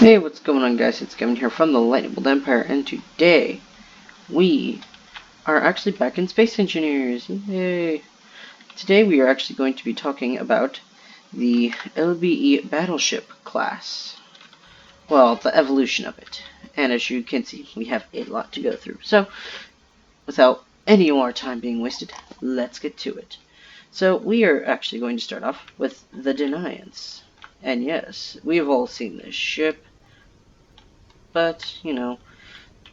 Hey, what's going on, guys? It's Kevin here from the Lightning Bolt Empire, and today we are actually back in Space Engineers. Yay! Today we are actually going to be talking about the LBE Battleship class. Well, the evolution of it. And as you can see, we have a lot to go through. So, without any more time being wasted, let's get to it. So, we are actually going to start off with the Deniance. And yes, we've all seen this ship. But, you know,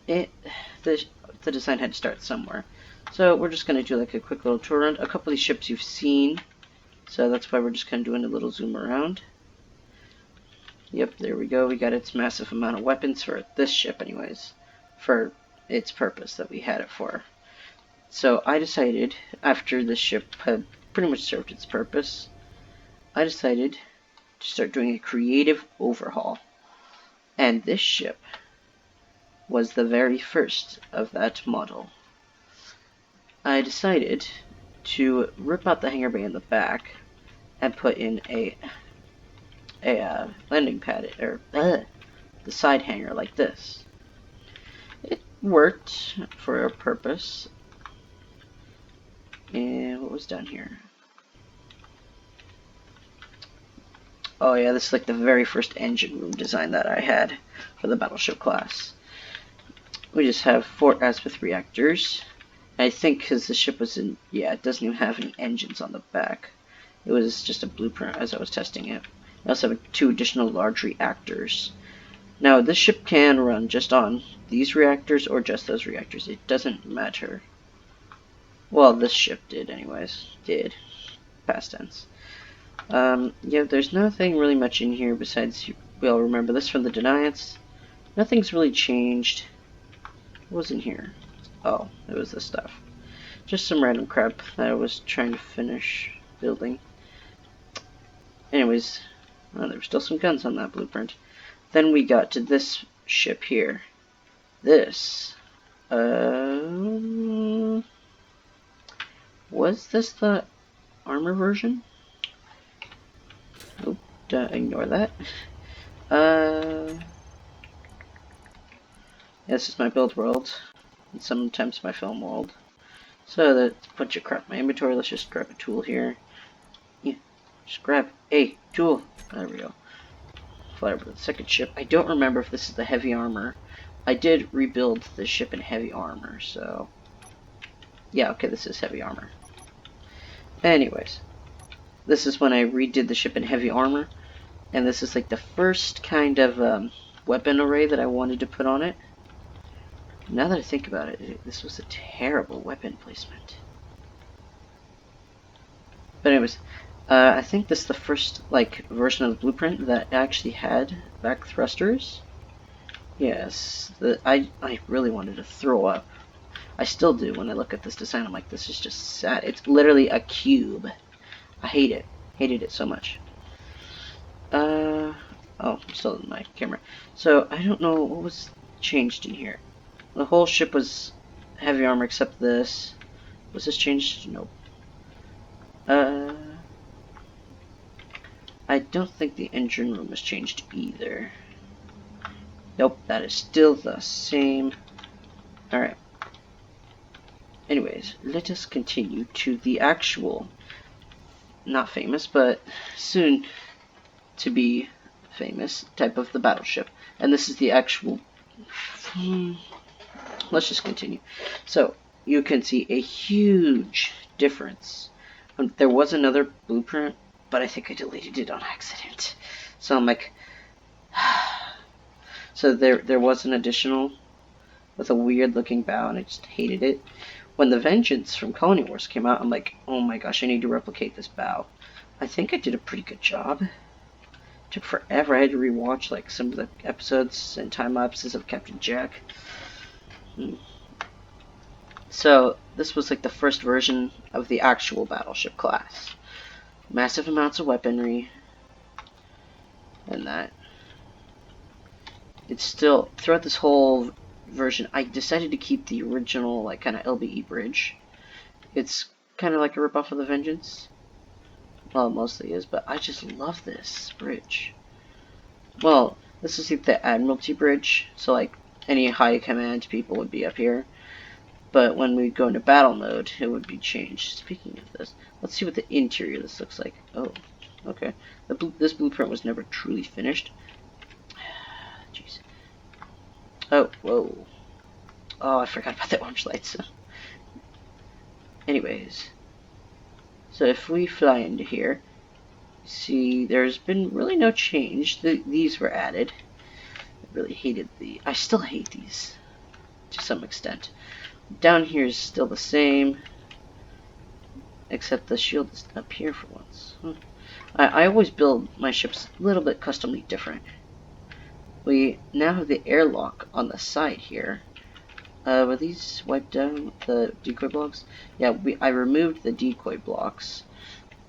the design had to start somewhere. So we're just going to do like a quick little tour around. A couple of these ships you've seen, so that's why we're just kind of doing a little zoom around. Yep, there we go. We got its massive amount of weapons for this ship anyways, for its purpose that we had it for. So I decided, after this ship had pretty much served its purpose, I decided to start doing a creative overhaul. And this ship was the very first of that model. I decided to rip out the hangar bay in the back and put in a landing pad, or the side hangar like this. It worked for a purpose. And what was done here? Oh yeah, this is like the very first engine room design that I had for the Battleship class. We just have 4 azimuth reactors. I think because the ship was in, yeah, it doesn't even have any engines on the back. It was just a blueprint as I was testing it. I also have 2 additional large reactors. Now, this ship can run just on these reactors or just those reactors. It doesn't matter. Well, this ship did anyways. Did. Past tense. Yeah, there's nothing really much in here besides, we'll remember this from the Deniance. Nothing's really changed. What was in here? Oh, it was this stuff. Just some random crap that I was trying to finish building. Anyways, there were still some guns on that blueprint. Then we got to this ship here. This. Was this the armor version? Oop, ignore that. This is my build world, and sometimes my film world. So that's a bunch of crap in my inventory. Let's just grab a tool here. Yeah, just grab a tool. There we go. Fly over to the second ship. I don't remember if this is the heavy armor. I did rebuild the ship in heavy armor, so yeah, okay, this is heavy armor. Anyways, this is when I redid the ship in heavy armor, and this is like the first kind of weapon array that I wanted to put on it. Now that I think about it, this was a terrible weapon placement. But anyways, I think this is the first like version of the blueprint that actually had back thrusters. Yes, I really wanted to throw up. I still do when I look at this design. I'm like, this is just sad. It's literally a cube. I hate it. Hated it so much. Oh, I'm still in my camera. So I don't know what was changed in here. The whole ship was heavy armor except this. Was this changed? Nope. I don't think the engine room has changed either. Nope, that is still the same. Alright. Anyways, let us continue to the actual, not famous, but soon to be famous type of the battleship. And this is the actual... Let's just continue. So, you can see a huge difference. There was another blueprint, but I think I deleted it on accident. So I'm like... So there was an additional with a weird looking bow, and I just hated it. When the Vengeance from Colony Wars came out, I'm like, oh my gosh, I need to replicate this bow. I think I did a pretty good job. It took forever. I had to rewatch like some of the episodes and time lapses of Captain Jack. So this was like the first version of the actual battleship class. Massive amounts of weaponry and that. It's still, throughout this whole version, I decided to keep the original like kind of LBE bridge. It's kind of like a ripoff of the Vengeance. Well, it mostly is, but I just love this bridge. Well, This is like the Admiralty Bridge, so like any high command people would be up here. But when we go into battle mode, it would be changed. Speaking of this, let's see what the interior of this looks like. Oh, okay. This blueprint was never truly finished. Jeez. Oh, whoa. Oh, I forgot about the orange lights. Anyways, so if we fly into here, see, there's been really no change. These were added. I really hated I still hate these to some extent. Down here is still the same, except the shield is up here for once. I always build my ships a little bit customly different. We now have the airlock on the side here. Were these wiped down, the decoy blocks? Yeah, I removed the decoy blocks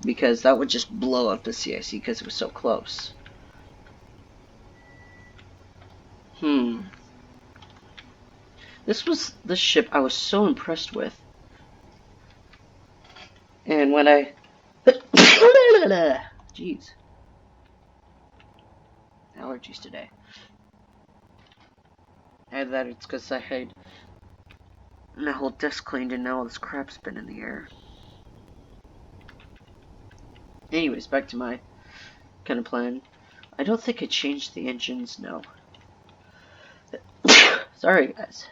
because that would just blow up the CIC because it was so close. This was the ship I was so impressed with. And when I... Jeez. Allergies today. And that it's because I had my whole desk cleaned and now all this crap's been in the air. Anyways, back to my kind of plan. I don't think I changed the engines, no. Sorry, guys.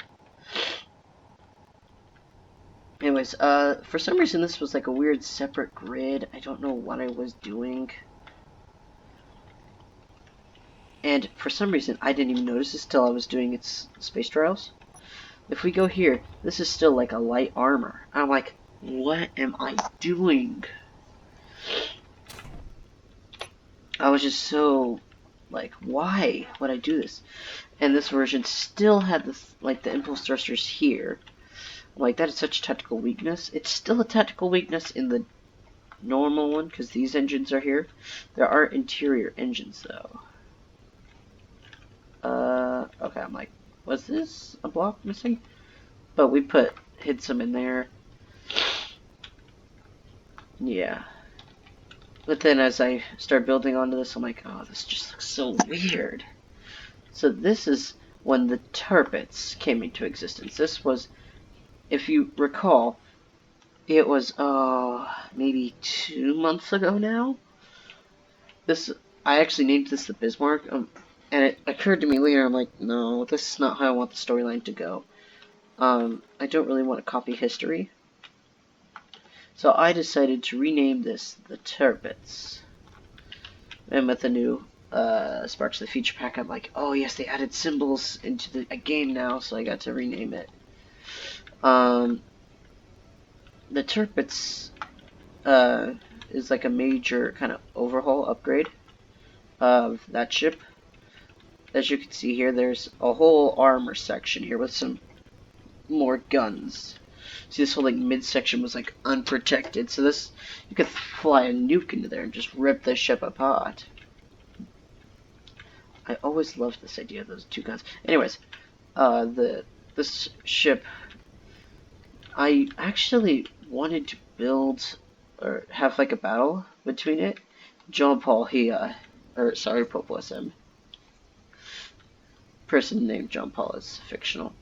Anyways, for some reason this was like a weird separate grid. I don't know what I was doing. And for some reason I didn't even notice this till I was doing its space trials. If we go here, this is still like a light armor. I'm like, what am I doing? I was just so like, why would I do this? And this version still had this, like the impulse thrusters here. Like, that is such a tactical weakness. It's still a tactical weakness in the normal one, because these engines are here. There are interior engines, though. Okay, I'm like, was this a block missing? But we hid some in there. Yeah. But then as I start building onto this, I'm like, oh, this just looks so weird. So this is when the tirpitz came into existence. This was, if you recall, it was maybe 2 months ago now. I actually named this the Bismarck, and it occurred to me later. I'm like, no, this is not how I want the storyline to go. I don't really want to copy history, so I decided to rename this the tirpitz. And with the new Sparks of the Future pack, I'm like, oh yes, they added symbols into a game now, so I got to rename it. The tirpitz is like a major kind of overhaul upgrade of that ship. As you can see here, there's a whole armor section here with some more guns. See, this whole like midsection was like unprotected, so this, you could fly a nuke into there and just rip the ship apart. I always loved this idea of those two guns. Anyways, this ship, I actually wanted to build or have like a battle between it. John Paul, Pope was him. Person named John Paul is fictional.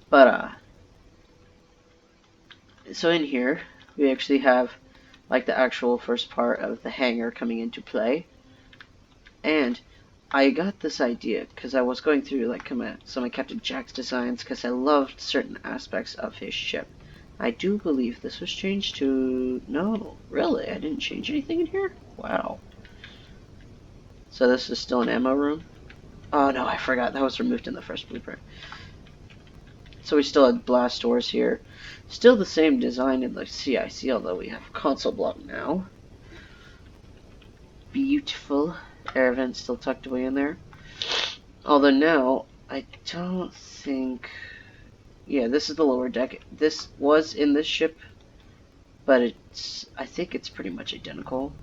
But so in here we actually have like the actual first part of the hangar coming into play, and I got this idea because I was going through like some of Captain Jack's designs because I loved certain aspects of his ship. I do believe this was changed to... No, really? I didn't change anything in here? Wow. So this is still an ammo room? Oh no, I forgot. That was removed in the first blueprint. So we still had blast doors here. Still the same design in the CIC, although we have console block now. Beautiful. Air vent still tucked away in there. Although now, I don't think... Yeah, this is the lower deck. This was in this ship, but I think it's pretty much identical.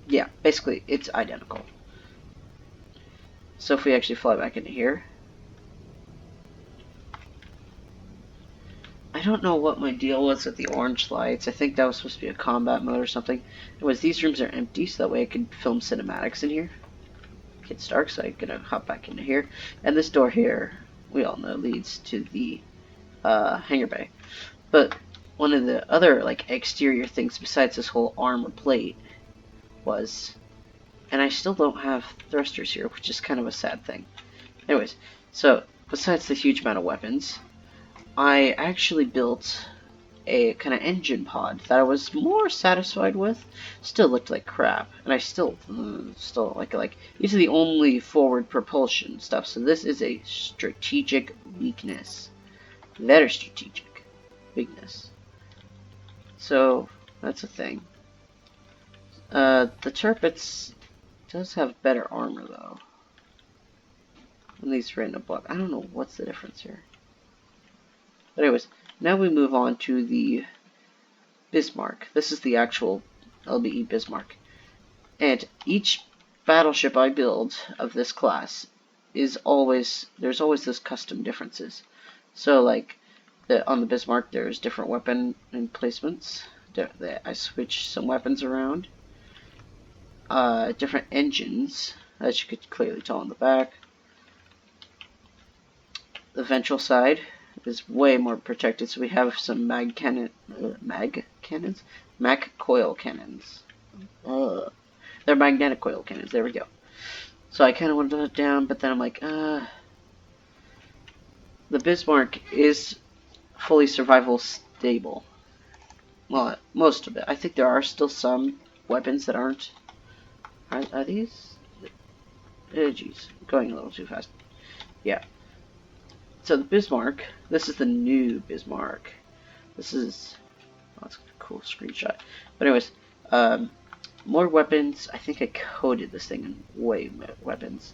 Yeah, basically, it's identical. So if we actually fly back into here, I don't know what my deal was with the orange lights. I think that was supposed to be a combat mode or something. Anyways, these rooms are empty, so that way I can film cinematics in here. It's dark, so I'm gonna hop back into here. And this door here, we all know, leads to the hangar bay. But one of the other like exterior things besides this whole armor plate was, and I still don't have thrusters here, which is kind of a sad thing. Anyways, so besides the huge amount of weapons, I actually built a kind of engine pod that I was more satisfied with. Still looked like crap, and I still like these are the only forward propulsion stuff. So this is a strategic weakness, very strategic weakness. So that's a thing. The tirpitz does have better armor though. And these random block. I don't know what's the difference here. But anyways, now we move on to the Bismarck. This is the actual LBE Bismarck. And each battleship I build of this class is always, there's always this custom differences. So like on the Bismarck there's different weapon emplacements. I switch some weapons around. Different engines, as you could clearly tell on the back. The ventral side is way more protected, so we have some mag coil cannons. They're magnetic coil cannons. There we go. So I kind of wanted to put it down, but then I'm like, the Bismarck is fully survival stable. Well, most of it. I think there are still some weapons that aren't. Are these? Oh, jeez, going a little too fast. Yeah. So the Bismarck, this is the new Bismarck. This is, oh, that's a cool screenshot. But anyways, more weapons. I think I coded this thing in way more weapons.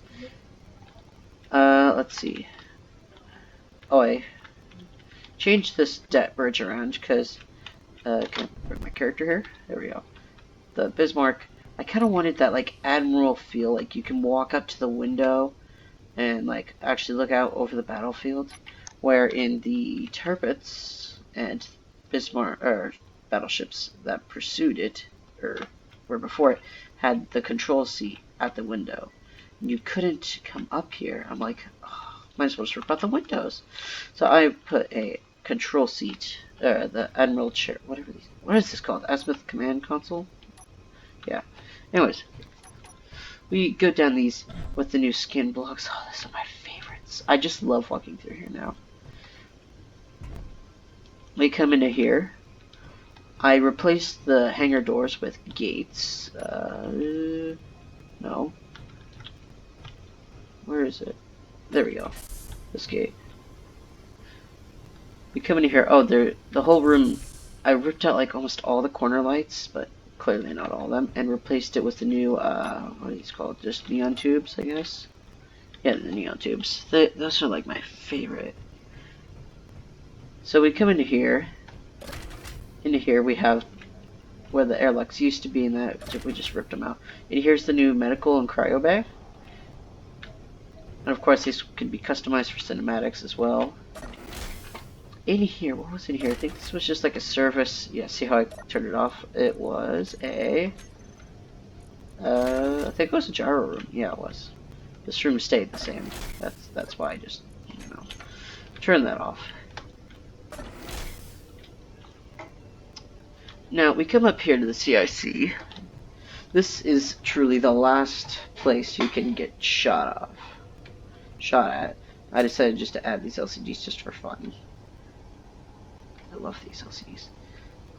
Let's see. Oh, I changed this debt bridge around because, can I bring my character here? There we go. The Bismarck, I kind of wanted that like Admiral feel, like you can walk up to the window and like actually look out over the battlefield, where in the tirpitz and Bismarck or battleships that pursued it or were before it had the control seat at the window. You couldn't come up here. I'm like, oh, might as well just rip out the windows. So I put a control seat, the Admiral chair, whatever these. What is this called? Azimuth command console. Yeah. Anyways. We go down these with the new skin blocks. Oh, these are my favorites. I just love walking through here now. We come into here. I replaced the hangar doors with gates. No. Where is it? There we go. This gate. We come into here. Oh, the whole room. I ripped out like almost all the corner lights, but clearly not all of them, and replaced it with the new, what are these called? Just neon tubes, I guess? Yeah, the neon tubes. Those are like my favorite. So we come into here. Into here we have where the airlocks used to be, and that we just ripped them out. And here's the new medical and cryo bay. And of course these can be customized for cinematics as well. In here, what was in here? I think this was just like a service. Yeah, see how I turned it off? It was a, I think it was a gyro room. Yeah, it was. This room stayed the same. That's why I just, you know, turned that off. Now we come up here to the CIC. This is truly the last place you can get shot at. I decided just to add these LCDs just for fun. I love these LCDs.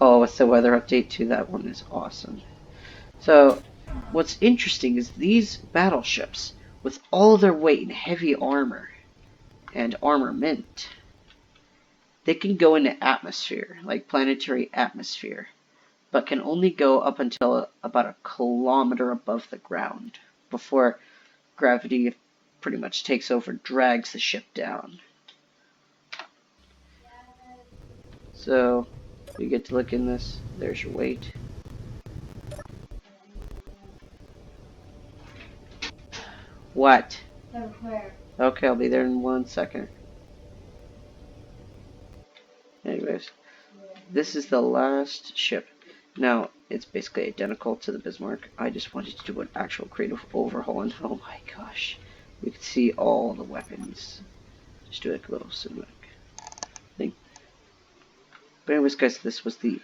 Oh, what's the weather update too? That one is awesome. So, what's interesting is these battleships, with all their weight in heavy armor and armament, they can go into atmosphere, like planetary atmosphere, but can only go up until about a kilometer above the ground before gravity pretty much takes over, drags the ship down. So, we get to look in this. There's your weight. What? Okay, I'll be there in 1 second. Anyways. this is the last ship. Now, it's basically identical to the Bismarck. I just wanted to do an actual creative overhaul, and oh my gosh, you can see all the weapons. Just do like a little cinematic thing. But anyways, guys, this was the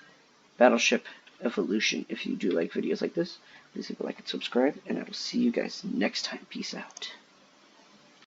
Battleship evolution. If you do like videos like this, please leave a like and subscribe, and I will see you guys next time. Peace out.